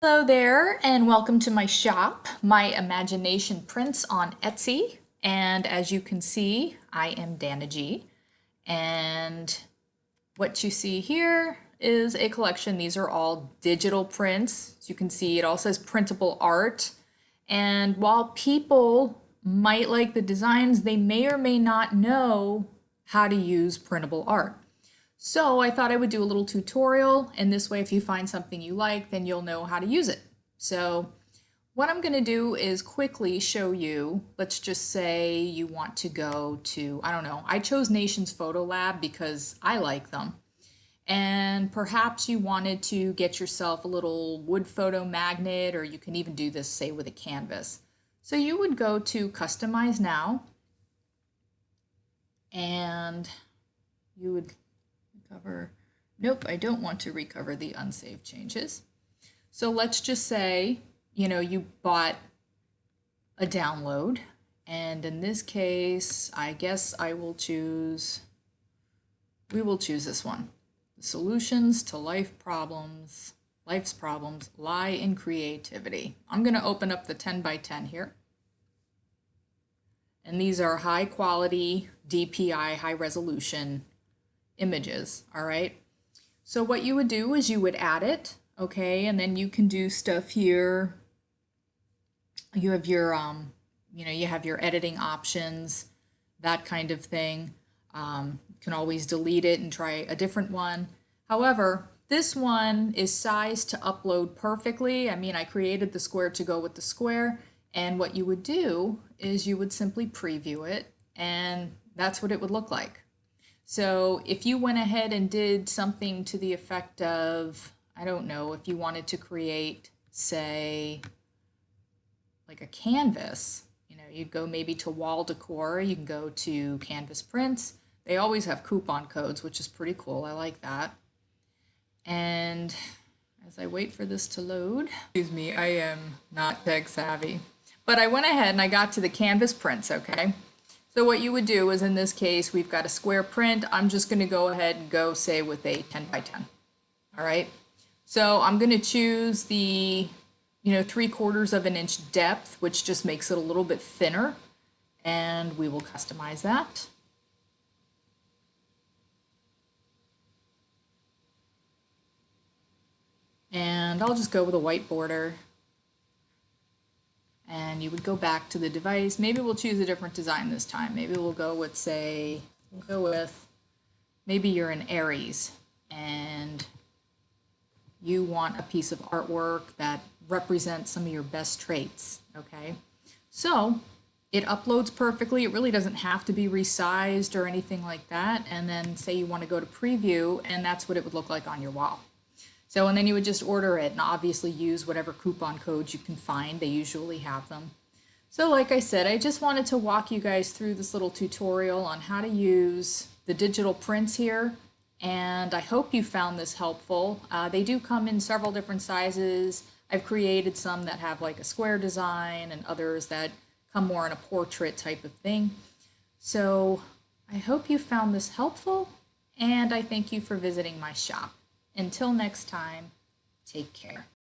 Hello there, and welcome to my shop, My Imagination Prints on Etsy. And as you can see, I am Dana G. And what you see here is a collection. These are all digital prints. As you can see, it all says printable art. And while people might like the designs, they may or may not know how to use printable art. So I thought I would do a little tutorial, and this way if you find something you like, then you'll know how to use it. So what I'm going to do is quickly show you, let's just say you want to go to, I don't know, I chose Nations Photo Lab because I like them. And perhaps you wanted to get yourself a little wood photo magnet, or you can even do this, say, with a canvas. So you would go to Customize Now, and you would recover. Nope, I don't want to recover the unsaved changes. So let's just say, you bought a download, and in this case, I guess we will choose this one. The solutions to life's problems lie in creativity. I'm going to open up the 10 by 10 here. And these are high quality DPI, high resolution images, all right? So what you would do is you would add it, okay, and then you can do stuff here. You have your, you have your editing options, that kind of thing. You can always delete it and try a different one. However, this one is sized to upload perfectly. I created the square to go with the square, and what you would do is you would simply preview it, and that's what it would look like. So if you went ahead and did something to the effect of, I don't know, if you wanted to create, say, like a canvas, you'd go maybe to wall decor, you can go to canvas prints. They always have coupon codes, which is pretty cool. I like that. And as I wait for this to load, excuse me, I am not tech savvy, but I went ahead and I got to the canvas prints, okay? So what you would do is, in this case, we've got a square print. I'm just going to go ahead and go, say, with a 10 by 10. All right. So I'm going to choose the, 3/4 of an inch depth, which just makes it a little bit thinner. And we will customize that. And I'll just go with a white border. And you would go back to the device. Maybe we'll choose a different design this time. Maybe we'll go with, say, maybe you're an Aries and you want a piece of artwork that represents some of your best traits, okay? So it uploads perfectly. It really doesn't have to be resized or anything like that. And then say you want to go to preview, and that's what it would look like on your wall. So, and then you would just order it and obviously use whatever coupon codes you can find. They usually have them. So like I said, I just wanted to walk you guys through this little tutorial on how to use the digital prints here. And I hope you found this helpful. They do come in several different sizes. I've created some that have like a square design and others that come more in a portrait type of thing. So I hope you found this helpful, and I thank you for visiting my shop. Until next time, take care.